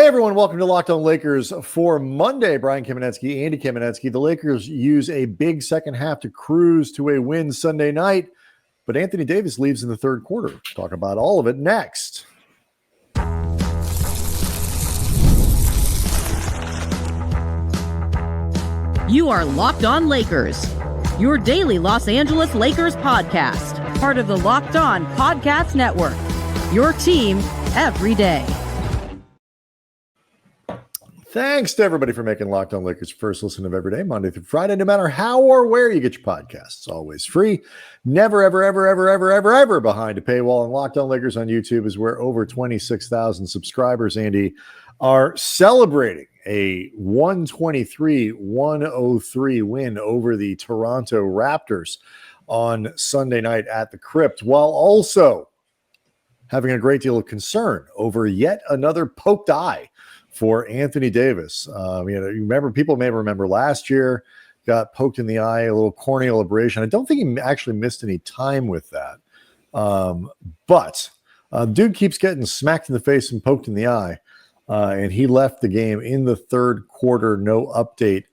Hey everyone, welcome to Locked On Lakers for Monday. Brian Kamenetsky, Andy Kamenetsky. The Lakers use a big second half to cruise to a win Sunday night, but Anthony Davis leaves in the third quarter. Talk about all of it next. You are Locked On Lakers, your daily Los Angeles Lakers podcast, part of the Locked On Podcast Network, your team every day. Thanks to everybody for making Locked On Lakers first listen of every day, Monday through Friday, no matter how or where you get your podcasts. It's always free. Never, ever behind a paywall. And Locked On Lakers on YouTube is where over 26,000 subscribers, Andy, are celebrating a 123-103 win over the Toronto Raptors on Sunday night at the Crypt, while also having a great deal of concern over yet another poked eye for Anthony Davis. People may remember last year got poked in the eye, a little corneal abrasion. I don't think he actually missed any time with that. But dude keeps getting smacked in the face and poked in the eye. And he left the game in the third quarter. No update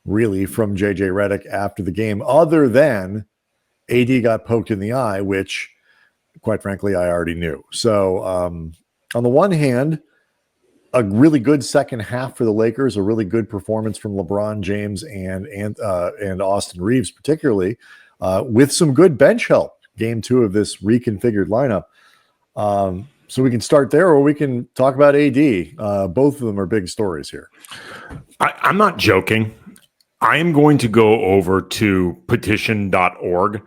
really from JJ Redick after the game, other than AD got poked in the eye, which quite frankly, I already knew. So on the one hand, a really good second half for the Lakers, a really good performance from LeBron James and Austin Reaves, particularly with some good bench help. Game two of this reconfigured lineup. So we can start there, or we can talk about AD. Both of them are big stories here. I'm not joking. I am going to go over to petition.org,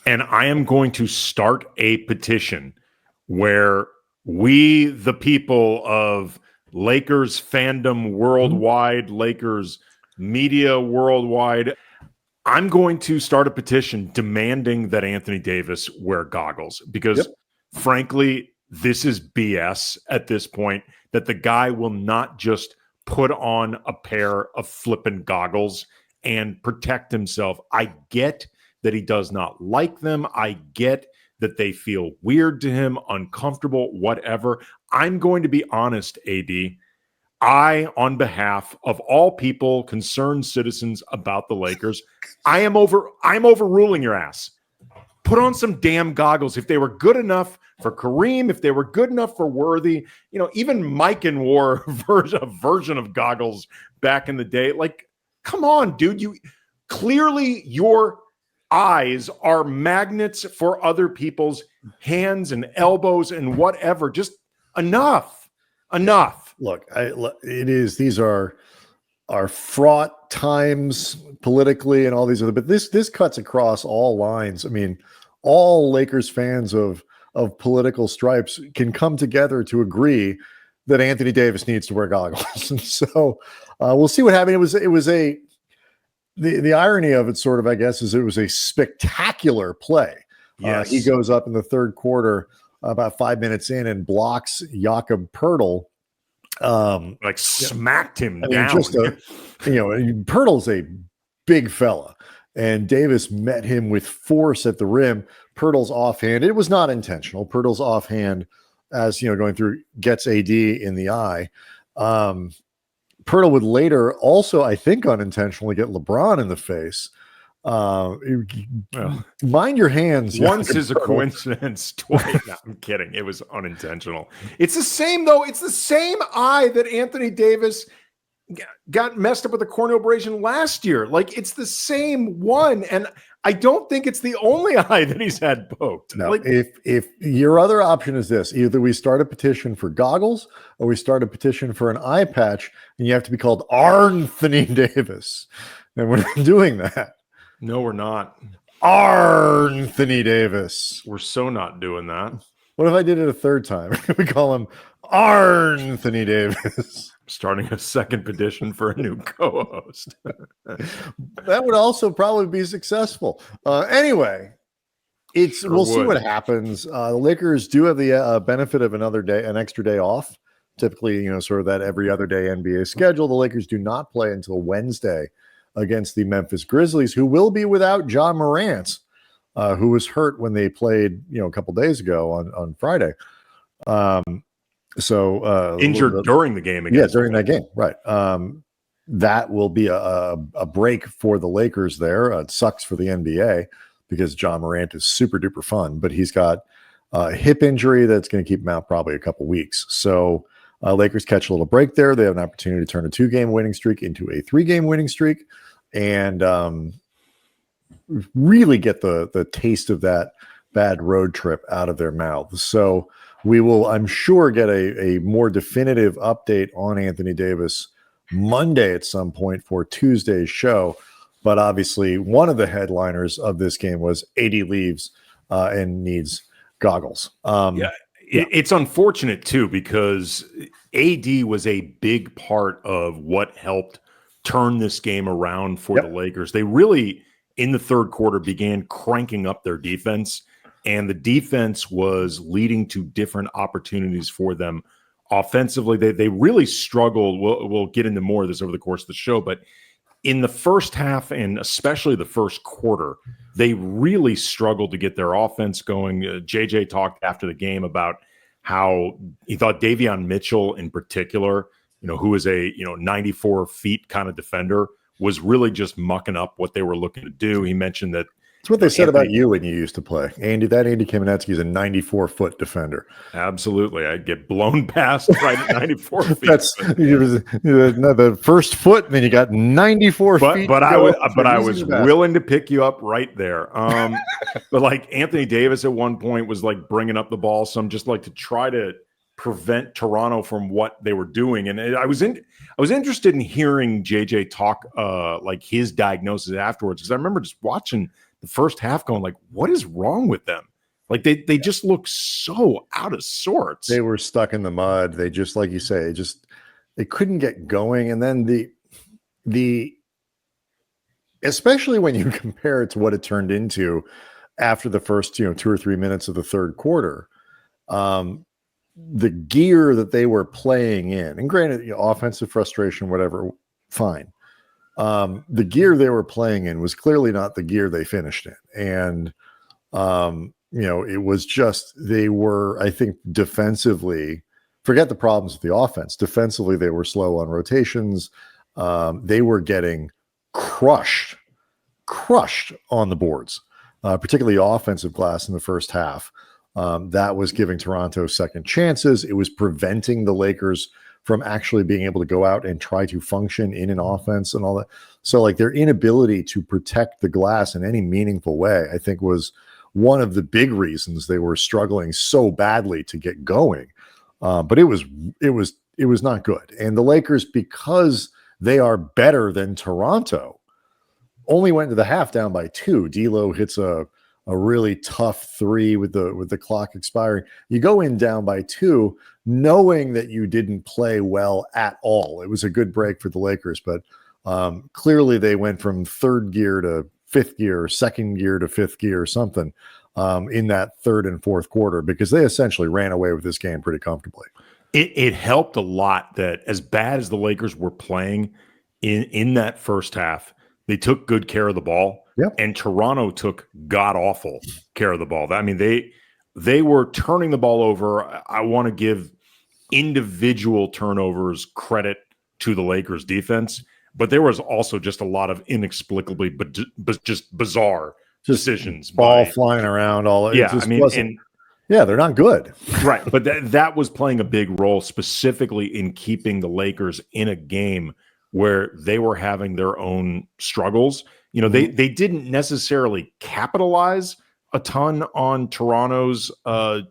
and I am going to start a petition where we, the people of Lakers fandom worldwide, Lakers media worldwide, I'm going to start a petition demanding that Anthony Davis wear goggles because, frankly, this is BS at this point, that the guy will not just put on a pair of flippin' goggles and protect himself. I get that he does not like them. I get that they feel weird to him, uncomfortable, whatever. I'm going to be honest, AD. I, on behalf of all people, concerned citizens about the Lakers, I'm overruling your ass. Put on some damn goggles. If they were good enough for Kareem, if they were good enough for Worthy, even Mikan wore a version of goggles back in the day. Like, come on, dude. Clearly your eyes are magnets for other people's hands and elbows and whatever. Just enough. Look, these are fraught times politically and all these other, but this cuts across all lines. I mean, all Lakers fans of political stripes can come together to agree that Anthony Davis needs to wear goggles. And so we'll see what happens. The irony of it, sort of, I guess, is it was a spectacular play. Yes. He goes up in the third quarter, about 5 minutes in, and blocks Jakob Poeltl. Smacked him down. Poeltl's a big fella, and Davis met him with force at the rim. Poeltl's offhand, it was not intentional. Poeltl's offhand, as going through, gets AD in the eye. Poeltl would later also, I think, unintentionally get LeBron in the face. Mind your hands. Once is a coincidence, twice. No, I'm kidding. It was unintentional. It's the same, though. It's the same eye that Anthony Davis got messed up with a corneal abrasion last year. Like, it's the same one. And I don't think it's the only eye that he's had poked. No, if your other option is this, either we start a petition for goggles or we start a petition for an eye patch, and you have to be called Anthony Davis. And we're not doing that. No, we're not. Anthony Davis. We're so not doing that. What if I did it a third time? We call him Anthony Davis. Starting a second petition for a new co-host. That would also probably be successful. Anyway, we'll see what happens. The Lakers do have the benefit of an extra day off. Typically, sort of that every other day NBA schedule. The Lakers do not play until Wednesday against the Memphis Grizzlies, who will be without John Morant, who was hurt when they played, a couple days ago on Friday. So injured during the game against during that game, right? That will be a break for the Lakers there. It sucks for the NBA because John Morant is super duper fun, but he's got a hip injury that's going to keep him out probably a couple weeks. So Lakers catch a little break there. They have an opportunity to turn a 2-game winning streak into a 3-game winning streak, and really get the taste of that bad road trip out of their mouths. So we will, I'm sure, get a more definitive update on Anthony Davis Monday at some point for Tuesday's show. But obviously, one of the headliners of this game was AD leaves and needs goggles. It's unfortunate, too, because AD was a big part of what helped turn this game around for the Lakers. They really, in the third quarter, began cranking up their defense, and the defense was leading to different opportunities for them offensively. They really struggled. We'll get into more of this over the course of the show, but in the first half and especially the first quarter, they really struggled to get their offense going. JJ talked after the game about how he thought Davion Mitchell in particular, who is a 94 feet kind of defender, was really just mucking up what they were looking to do. He mentioned that it's what they said about you when you used to play. Andy Kamenetsky is a 94-foot defender. Absolutely. I'd get blown past right at 94 feet. That's the first foot, and then you got 94 feet. But I was willing to pick you up right there. But like Anthony Davis at one point was like bringing up the ball some, just like to try to prevent Toronto from what they were doing. And I was interested in hearing JJ talk like his diagnosis afterwards, because I remember just watching the first half going like, what is wrong with them? Like they just look so out of sorts. They were stuck in the mud. They just, like you say, they couldn't get going. And then the especially when you compare it to what it turned into after the first 2 or 3 minutes of the third quarter, the gear that they were playing in, and granted, offensive frustration, whatever, fine. The gear they were playing in was clearly not the gear they finished in. And, it was just, they were, I think, defensively, forget the problems with the offense. Defensively, they were slow on rotations. They were getting crushed on the boards, particularly offensive glass in the first half. That was giving Toronto second chances. It was preventing the Lakers from actually being able to go out and try to function in an offense and all that. So like their inability to protect the glass in any meaningful way, I think, was one of the big reasons they were struggling so badly to get going. But it was not good. And the Lakers, because they are better than Toronto, only went to the half down by 2. D'Lo hits a really tough 3 with the clock expiring. You go in down by 2, knowing that you didn't play well at all. It was a good break for the Lakers, but clearly they went from third gear to fifth gear, second gear to fifth gear or something in that third and fourth quarter, because they essentially ran away with this game pretty comfortably. It helped a lot that as bad as the Lakers were playing in that first half, they took good care of the ball. Yep. And Toronto took god-awful care of the ball. I mean, they were turning the ball over. I want to give individual turnovers credit to the Lakers defense, but there was also just a lot of inexplicably but just bizarre decisions. Ball flying around all. Yeah, I mean, they're not good. Right, but that was playing a big role specifically in keeping the Lakers in a game where they were having their own struggles. They didn't necessarily capitalize a ton on Toronto's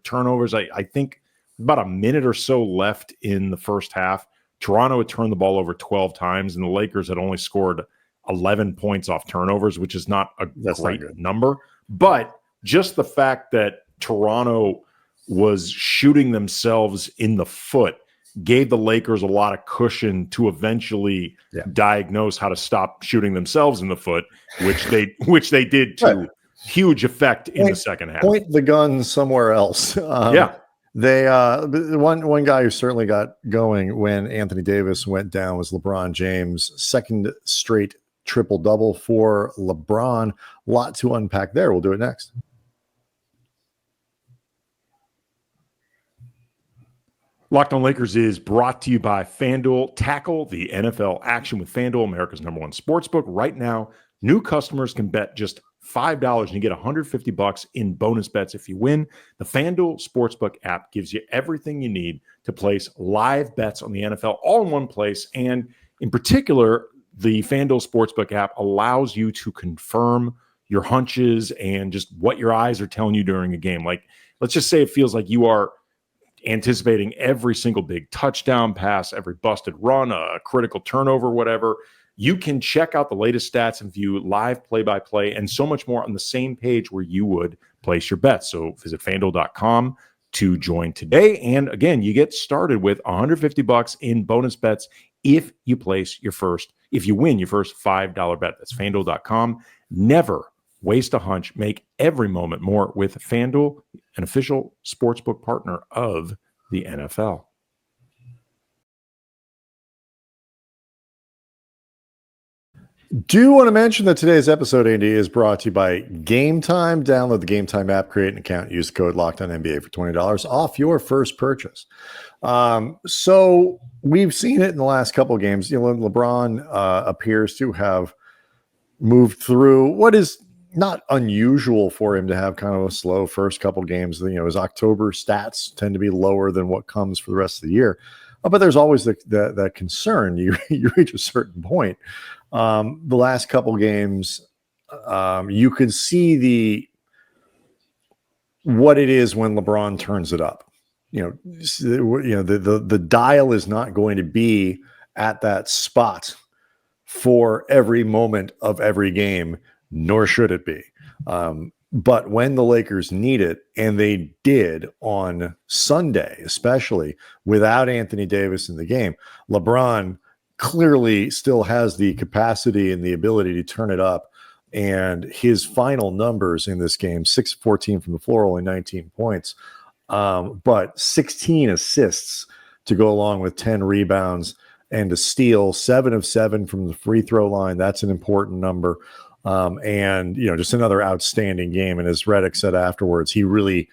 turnovers. I think about a minute or so left in the first half, Toronto had turned the ball over 12 times, and the Lakers had only scored 11 points off turnovers, which is not a great number. But just the fact that Toronto was shooting themselves in the foot gave the Lakers a lot of cushion to eventually diagnose how to stop shooting themselves in the foot, which they did to huge effect in the second half. Point the gun somewhere else. They one guy who certainly got going when Anthony Davis went down was LeBron James. Second straight triple-double for LeBron. A lot to unpack there. We'll do it next. Locked on Lakers is brought to you by FanDuel. Tackle the NFL action with FanDuel, America's #1 sportsbook. Right now, new customers can bet just $5 and you get $150 in bonus bets if you win. The FanDuel Sportsbook app gives you everything you need to place live bets on the NFL all in one place. And in particular, the FanDuel Sportsbook app allows you to confirm your hunches and just what your eyes are telling you during a game. Like, let's just say it feels like you are anticipating every single big touchdown pass, every busted run, a critical turnover, whatever. You can check out the latest stats and view live play-by-play and so much more on the same page where you would place your bets. So visit FanDuel.com to join today. And again, you get started with $150 in bonus bets if you win your first $5 bet. That's FanDuel.com. Never waste a hunch. Make every moment more with FanDuel, an official sportsbook partner of the NFL. Do want to mention that today's episode, Andy, is brought to you by Game Time. Download the Game Time app, create an account, use the code LOCKEDONNBA for $20 off your first purchase. So we've seen it in the last couple of games. LeBron appears to have moved through what is not unusual for him to have kind of a slow first couple games. His October stats tend to be lower than what comes for the rest of the year. But there's always that concern. You reach a certain point. The last couple games, you could see what it is when LeBron turns it up. The dial is not going to be at that spot for every moment of every game, nor should it be. But when the Lakers need it, and they did on Sunday, especially without Anthony Davis in the game, LeBron clearly still has the capacity and the ability to turn it up. And his final numbers in this game, 6-14 from the floor, only 19 points, but 16 assists to go along with 10 rebounds and a steal, 7 of 7 from the free throw line. That's an important number. And just another outstanding game. And as Redick said afterwards, he really,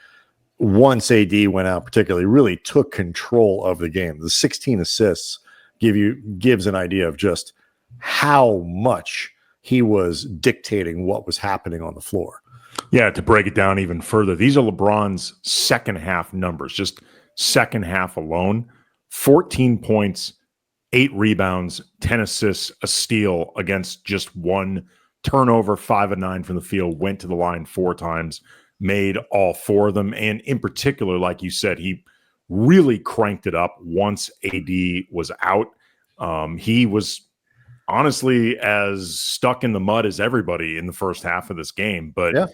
once AD went out particularly, really took control of the game. The 16 assists gives an idea of just how much he was dictating what was happening on the floor. Yeah, to break it down even further, these are LeBron's second half numbers, just second half alone. 14 points, 8 rebounds, 10 assists, a steal against just one turnover, 5 of 9 from the field, went to the line 4 times, made all 4 of them. And in particular, like you said, he really cranked it up once AD was out. He was honestly as stuck in the mud as everybody in the first half of this game. But,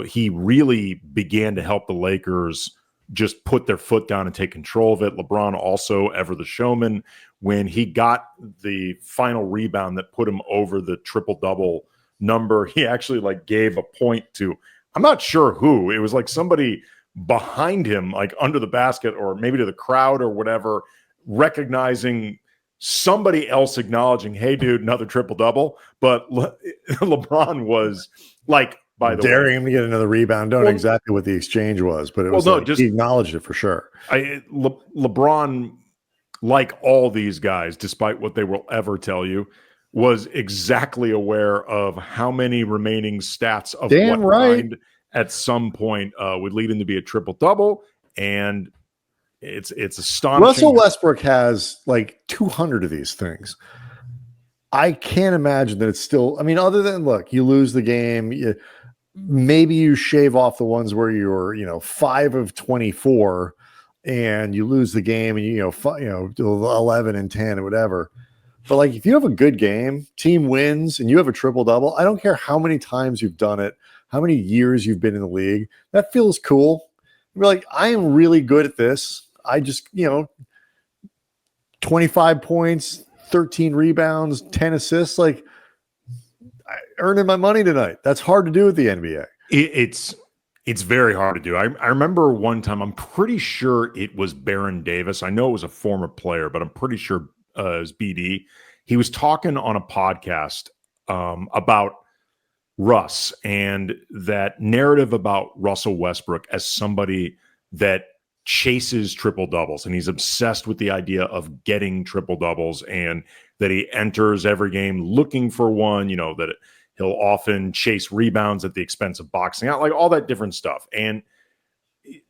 he really began to help the Lakers just put their foot down and take control of it. LeBron also, ever the showman, when he got the final rebound that put him over the triple-double number, he actually gave a point to, I'm not sure who. It was somebody behind him, under the basket, or maybe to the crowd or whatever, recognizing somebody else acknowledging, hey, dude, another triple-double. But LeBron was by the daring him to get another rebound. Don't know exactly what the exchange was, but it was he acknowledged it for sure. LeBron, like all these guys, despite what they will ever tell you, was exactly aware of how many remaining stats of kind at some point would lead him to be a triple-double. And it's astonishing. Russell Westbrook has 200 of these things. I can't imagine that it's still, other than, you lose the game, maybe you shave off the ones where you're 5 of 24 and you lose the game and 11 and 10 or whatever. But if you have a good game, team wins, and you have a triple-double, I don't care how many times you've done it, how many years you've been in the league, that feels cool. You're I am really good at this. I just, 25 points, 13 rebounds, 10 assists, earning my money tonight. That's hard to do with the NBA. It's very hard to do. I remember one time, I'm pretty sure it was Baron Davis. I know it was a former player, but I'm pretty sure it was BD. He was talking on a podcast about Russ and that narrative about Russell Westbrook as somebody that chases triple doubles, and he's obsessed with the idea of getting triple doubles, and that he enters every game looking for one, that he'll often chase rebounds at the expense of boxing out, like all that different stuff. And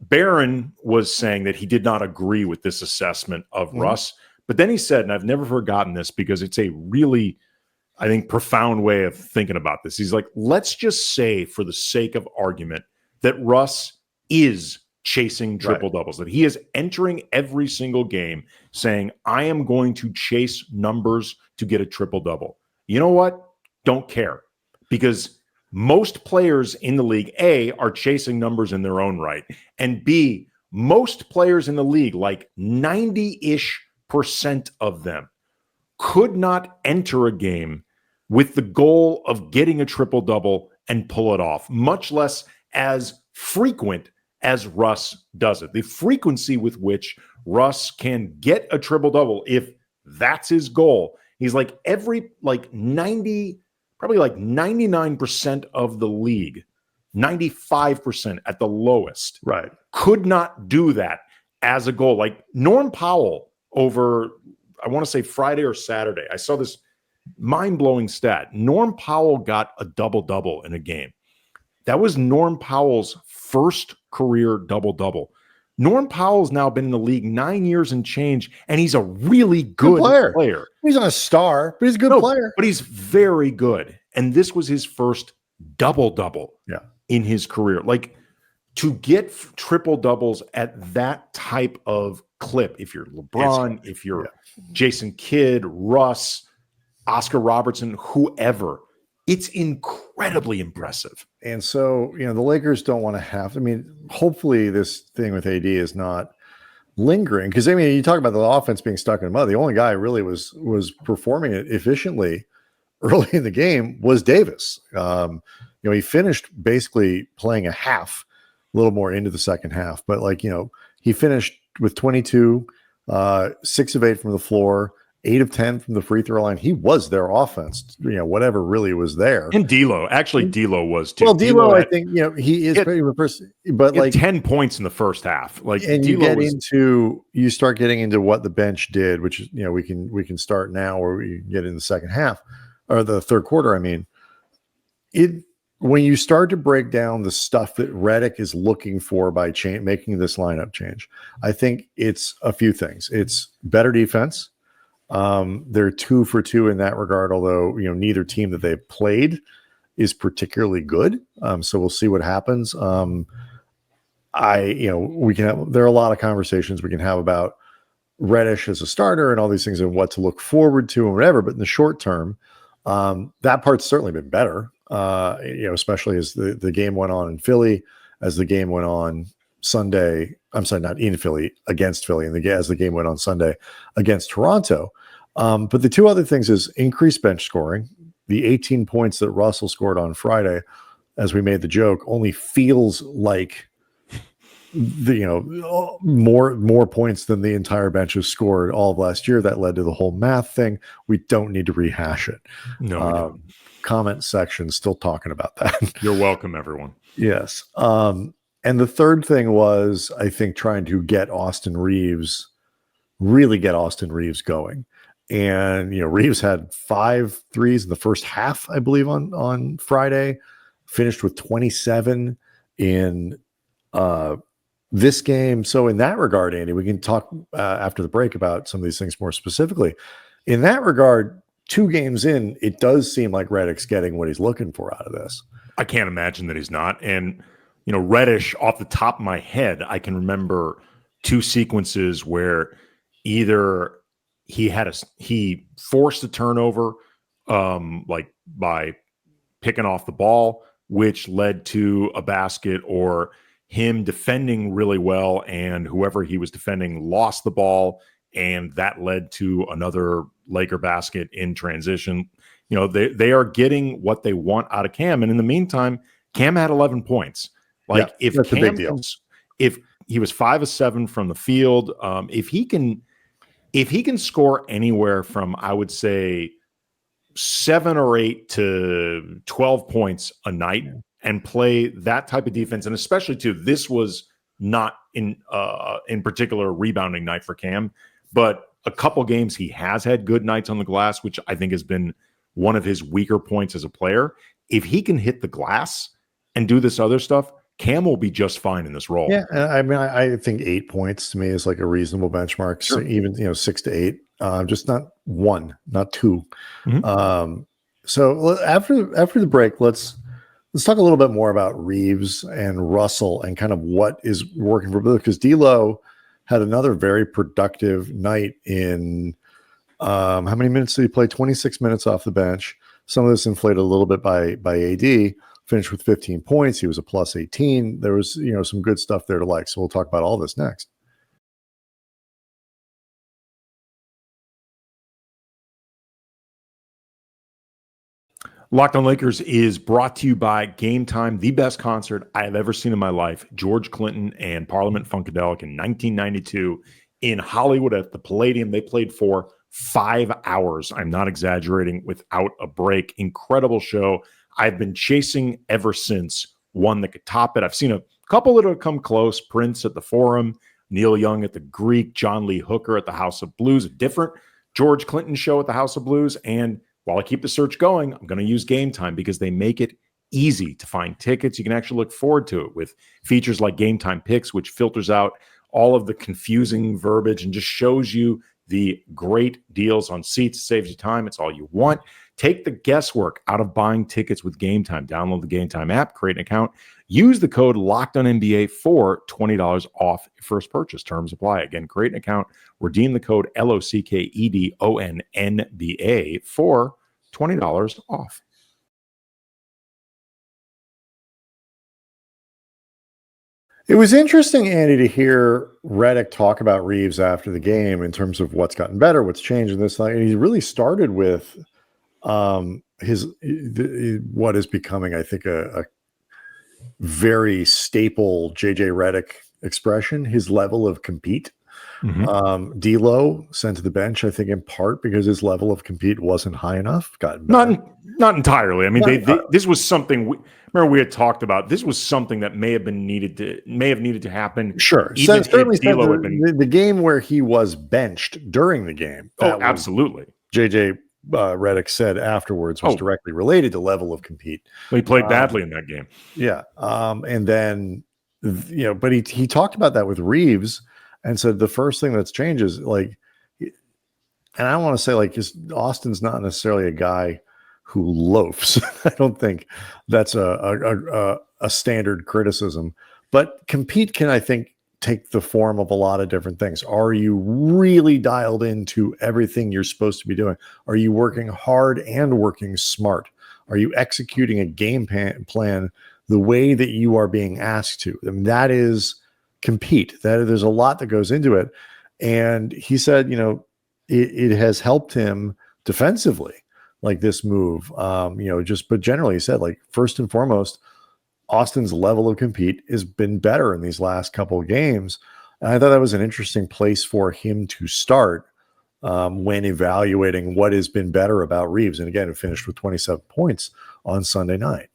Barron was saying that he did not agree with this assessment of Russ, but then he said, and I've never forgotten this because it's a really, I think, profound way of thinking about this. He's like, let's just say, for the sake of argument, that Russ is chasing triple doubles, that he is entering every single game saying, I am going to chase numbers to get a triple double. You know what? Don't care, because most players in the league, A, are chasing numbers in their own right, and B, most players in the league, like 90-ish% of them, could not enter a game with the goal of getting a triple double and pull it off, much less as frequent as Russ does it. The frequency with which Russ can get a triple double, if that's his goal, he's like probably 99% of the league, 95% at the lowest, could not do that as a goal. Like Norm Powell over, I want to say Friday or Saturday, I saw this mind-blowing stat. Norm Powell got a double-double in a game. That was Norm Powell's first career double-double. Norm Powell's now been in the league 9 years and change, and he's a really good player. He's not a star, but he's a good player. But he's very good. And this was his first double-double in his career. Like, to get triple doubles at that type of clip, if you're LeBron, if you're Jason Kidd, Russ, Oscar Robertson, whoever, it's incredibly impressive. And so, the Lakers don't want to have, hopefully this thing with AD is not lingering, because you talk about the offense being stuck in the mud. The only guy really was performing it efficiently early in the game was Davis. He finished basically playing a half, a little more into the second half, but he finished with 22, 6 of 8 from the floor, 8 of 10 from the free throw line. He was their offense, whatever really was there. And D'Lo was too. Well, D'Lo, I think, he is pretty first, but 10 points in the first half. And you start getting into what the bench did, which is, we can start now, or we get in the second half or the third quarter. When you start to break down the stuff that Redick is looking for by making this lineup change, I think it's a few things. It's better defense. They're 2 for 2 in that regard, although neither team that they've played is particularly good. So we'll see what happens. There are a lot of conversations we can have about Reddish as a starter and all these things and what to look forward to and whatever. But in the short term, that part's certainly been better. Especially as the game went on in Philly, as the game went on Sunday. I'm sorry, not in Philly, against Philly, and as the game went on Sunday against Toronto. But the two other things is increased bench scoring. The 18 points that Russell scored on Friday, as we made the joke, only feels like more points than the entire bench has scored all of last year. That led to the whole math thing. We don't need to rehash it. No. Comment section still talking about that. You're welcome, everyone. Yes. And the third thing was, I think, trying to really get Austin Reaves going. And, Reaves had 5 threes in the first half, I believe, on Friday, finished with 27 in this game. So in that regard, Andy, we can talk after the break about some of these things more specifically. In that regard, 2 games in, it does seem like Redick's getting what he's looking for out of this. I can't imagine that he's not. And, Reddish, off the top of my head, I can remember 2 sequences where either he forced a turnover, by picking off the ball, which led to a basket, or him defending really well, and whoever he was defending lost the ball, and that led to another Laker basket in transition. They are getting what they want out of Cam. And in the meantime, Cam had 11 points. If that's Cam, a big deal. If he was 5 of 7 from the field, if he can score anywhere from, I would say, 7 or 8 to 12 points a night and play that type of defense, and especially too, this was not in particular a rebounding night for Cam, but a couple games he has had good nights on the glass, which I think has been one of his weaker points as a player. If he can hit the glass and do this other stuff, Cam will be just fine in this role. Yeah, I mean, I think 8 points to me is like a reasonable benchmark. Sure. So even 6 to 8, just not 1, not 2. Mm-hmm. So after the break, let's talk a little bit more about Reaves and Russell and kind of what is working for both. Because D'Lo had another very productive night in how many minutes did he play? 26 minutes off the bench. Some of this inflated a little bit by AD. Finished with 15 points. He was a plus 18. There was, some good stuff there to like. So we'll talk about all this next. Locked on Lakers is brought to you by Game Time, the best concert I have ever seen in my life. George Clinton and Parliament Funkadelic in 1992 in Hollywood at the Palladium. They played for 5 hours. I'm not exaggerating, without a break. Incredible show. I've been chasing ever since one that could top it. I've seen a couple that have come close. Prince at the Forum, Neil Young at the Greek, John Lee Hooker at the House of Blues, a different George Clinton show at the House of Blues. And while I keep the search going, I'm going to use Game Time because they make it easy to find tickets. You can actually look forward to it with features like Game Time Picks, which filters out all of the confusing verbiage and just shows you the great deals on seats. Saves you time. It's all you want. Take the guesswork out of buying tickets with Game Time. Download the Game Time app, create an account, use the code LOCKEDONNBA for $20 off your first purchase. Terms apply. Again, create an account, redeem the code LOCKEDONNBA for $20 off. It was interesting, Andy, to hear Redick talk about Reaves after the game in terms of what's gotten better, what's changed in this. And he really started with what is becoming, I think, a very staple JJ Redick expression, his level of compete. Mm-hmm. D'Lo sent to the bench, I think, in part because his level of compete wasn't high enough. Not entirely. I mean, this was something. Remember, we had talked about. This was something that may have needed to happen. Sure, even certainly if D'Lo had been the game where he was benched during the game. Oh, absolutely. JJ Redick said afterwards was directly related to level of compete. He played badly in that game. Yeah, and then but he talked about that with Reaves. And so the first thing that's changed is and I don't want to say Austin's not necessarily a guy who loafs. I don't think that's a standard criticism, but compete can, I think, take the form of a lot of different things. Are you really dialed into everything you're supposed to be doing? Are you working hard and working smart? Are you executing a game plan the way that you are being asked to? I mean, that is compete. That there's a lot that goes into it. And he said, it has helped him defensively, like this move. But generally he said, first and foremost, Austin's level of compete has been better in these last couple of games. And I thought that was an interesting place for him to start when evaluating what has been better about Reaves. And again, it finished with 27 points on Sunday night.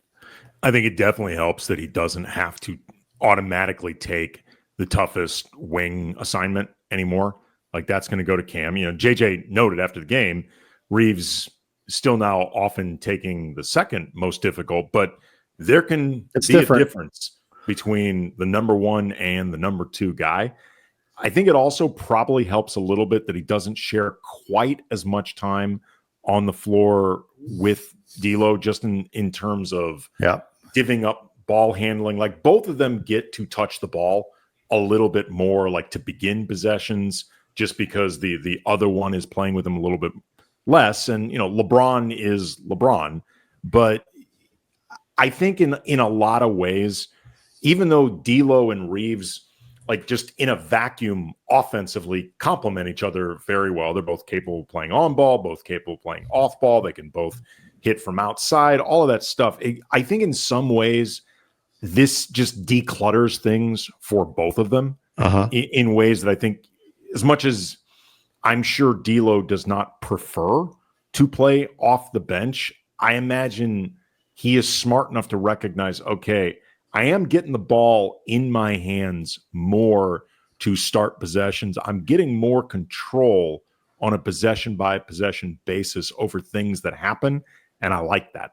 I think it definitely helps that he doesn't have to automatically take the toughest wing assignment anymore. Like, that's going to go to Cam. JJ noted after the game, Reaves still now often taking the second most difficult, but there can be a difference between the number one and the number two guy. I think it also probably helps a little bit that he doesn't share quite as much time on the floor with D'Lo, just in terms of divvying up ball handling. Like, both of them get to touch the ball a little bit more, like to begin possessions, just because the other one is playing with them a little bit less. And LeBron is LeBron, but I think in a lot of ways, even though D'Lo and Reaves, just in a vacuum offensively, complement each other very well. They're both capable of playing on ball, both capable of playing off ball. They can both hit from outside, all of that stuff. I think in some ways, this just declutters things for both of them in ways that I think, as much as I'm sure D'Lo does not prefer to play off the bench, I imagine he is smart enough to recognize, okay, I am getting the ball in my hands more to start possessions. I'm getting more control on a possession by possession basis over things that happen. And I like that.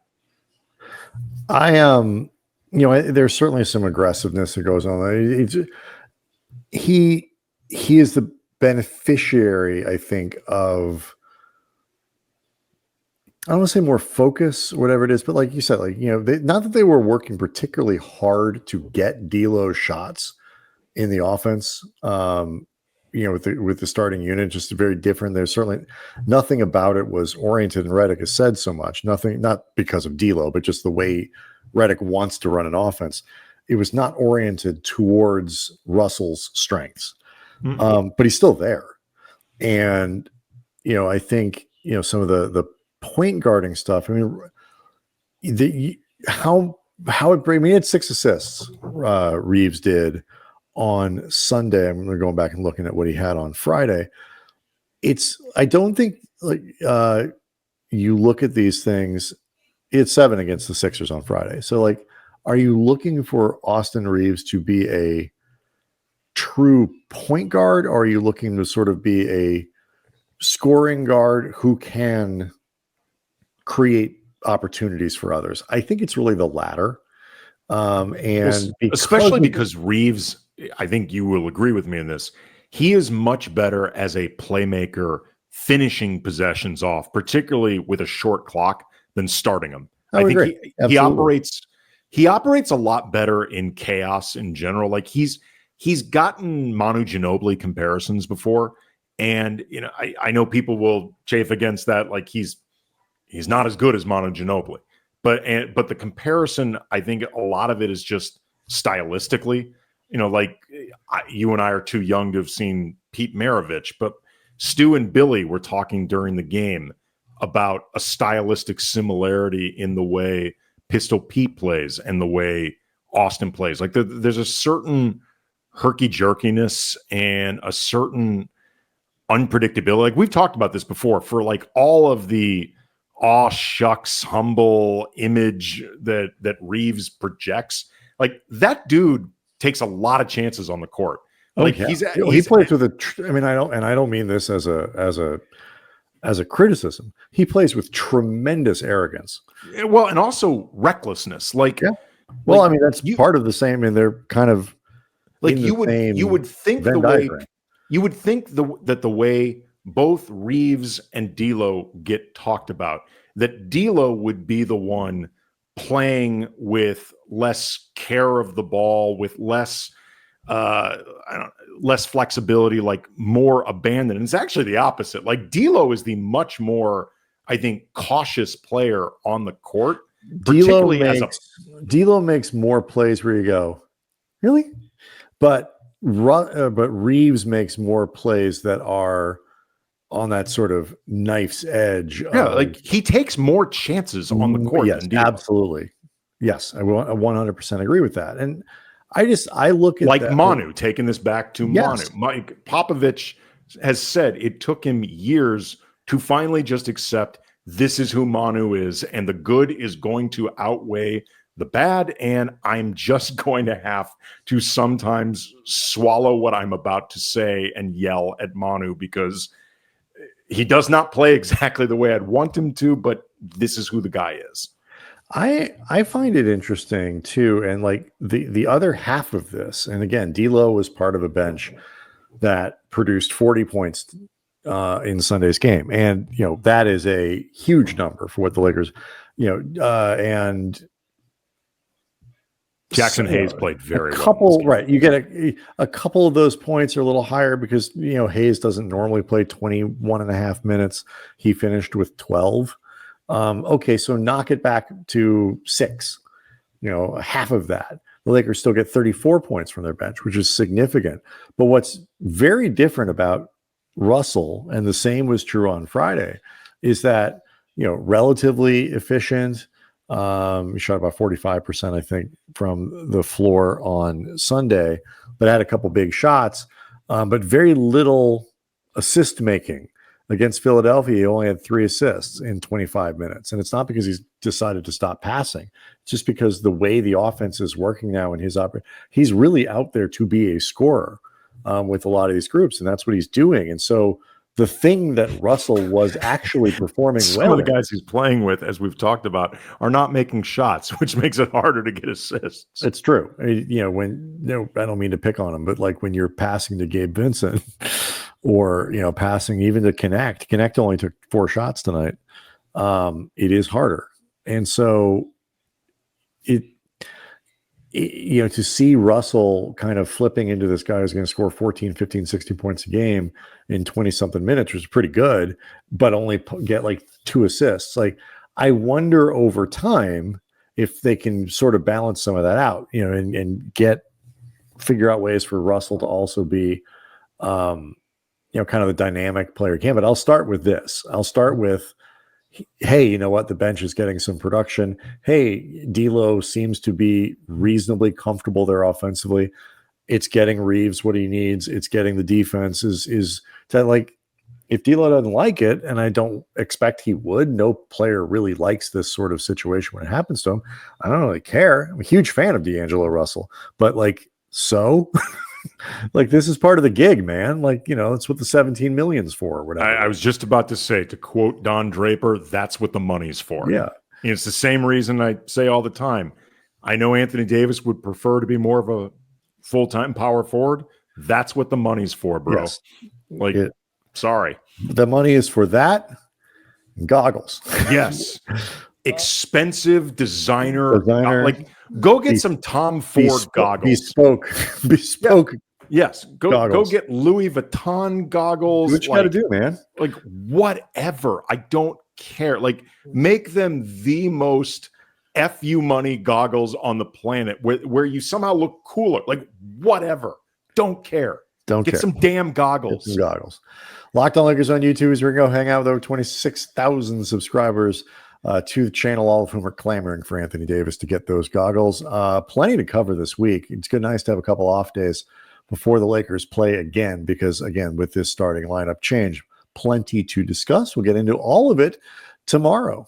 There's certainly some aggressiveness that goes on. He is the beneficiary, I think, of, I don't want to say more focus or whatever it is, but like you said, not that they were working particularly hard to get D'Lo's shots in the offense. With the starting unit, just very different. There's certainly nothing about it was oriented, and Redick has said so much. Nothing, not because of D'Lo, but just the way Redick wants to run an offense. It was not oriented towards Russell's strengths, but he's still there. And I think some of the point guarding stuff. I mean, he had 6 assists. Reaves did on Sunday. I'm going back and looking at what he had on Friday. I don't think you look at these things. It's 7 against the Sixers on Friday. So are you looking for Austin Reaves to be a true point guard, or are you looking to sort of be a scoring guard who can create opportunities for others? I think it's really the latter. Especially because Reaves, I think you will agree with me in this, he is much better as a playmaker finishing possessions off, particularly with a short clock, than starting them. I think he operates a lot better in chaos in general. Like he's gotten Manu Ginobili comparisons before, and I know people will chafe against that. Like he's not as good as Manu Ginobili, but the comparison, I think a lot of it is just stylistically. You and I are too young to have seen Pete Maravich, but Stu and Billy were talking during the game about a stylistic similarity in the way Pistol Pete plays and the way Austin plays. Like there's a certain herky-jerkiness and a certain unpredictability. Like we've talked about this before, for all of the aw shucks humble image that Reaves projects. Like that dude takes a lot of chances on the court. He plays with I don't mean this as a criticism. He plays with tremendous arrogance. Well, and also recklessness. That's part of the same, and they're kind of you would think that the way both Reaves and D'Lo get talked about, that D'Lo would be the one playing with less care of the ball, with less flexibility, more abandon. And it's actually the opposite. D'Lo is the much more, I think, cautious player on the court. D'Lo makes more plays where you go, really? But Reaves makes more plays that are on that sort of knife's edge. Yeah, he takes more chances on the court. Yes, absolutely. Yes, I 100% agree with that. And I look at Manu, taking this back to Manu. Mike Popovich has said it took him years to finally just accept this is who Manu is, and the good is going to outweigh the bad, and I'm just going to have to sometimes swallow what I'm about to say and yell at Manu, because he does not play exactly the way I'd want him to, but this is who the guy is. I find it interesting too, and the other half of this, and again, D'Lo was part of a bench that produced 40 points in Sunday's game, and that is a huge number for what the Lakers, and Jackson Hayes played very well. Right, you get a couple of those points are a little higher because Hayes doesn't normally play 21 and a half minutes. He finished with 12. Okay, so knock it back to 6, half of that. The Lakers still get 34 points from their bench, which is significant. But what's very different about Russell, and the same was true on Friday, is that, relatively efficient. He shot about 45%, I think, from the floor on Sunday, but had a couple big shots, but very little assist making. Against Philadelphia, he only had 3 assists in 25 minutes. And it's not because he's decided to stop passing. It's just because the way the offense is working now in his he's really out there to be a scorer with a lot of these groups, and that's what he's doing. And so the thing that Russell was actually performing Some well, of the guys he's playing with, as we've talked about, are not making shots, which makes it harder to get assists. it's true. I mean, I don't mean to pick on him, but like when you're passing to Gabe Vincent or, passing even to Connect only took 4 shots tonight. It is harder. And so to see Russell kind of flipping into this guy who's going to score 14, 15, 16 points a game in 20-something minutes was pretty good, but only get like 2 assists. Like, I wonder over time if they can sort of balance some of that out, and figure out ways for Russell to also be, kind of the dynamic player he can. But I'll start with this. I'll start with, hey, you know what? The bench is getting some production. Hey, D'Lo seems to be reasonably comfortable there offensively. It's getting Reaves what he needs. It's getting the defense is that, like, if D'Lo doesn't like it, and I don't expect he would, no player really likes this sort of situation when it happens to him. I don't really care. I'm a huge fan of D'Angelo Russell, but so like, this is part of the gig, man. Like, it's what the 17 million's for or whatever. I was just about to say, to quote Don Draper, that's what the money's for. Yeah. And it's the same reason I say all the time. I know Anthony Davis would prefer to be more of a full-time power forward. That's what the money's for, bro. Yes. Sorry. The money is for that and goggles. Yes. Expensive designer. Go get some Tom Ford goggles. Bespoke. Yeah. Yes. Go get Louis Vuitton goggles. Do what you got to do, man. Like, whatever. I don't care. Like, make them the most FU money goggles on the planet where you somehow look cooler. Like, whatever. Don't care. Get some damn goggles. Get some goggles. Locked On Lakers on YouTube is where we go hang out with over 26,000 subscribers to the channel, all of whom are clamoring for Anthony Davis to get those goggles. Plenty to cover this week. It's nice to have a couple off days before the Lakers play again, because, again, with this starting lineup change, plenty to discuss. We'll get into all of it tomorrow.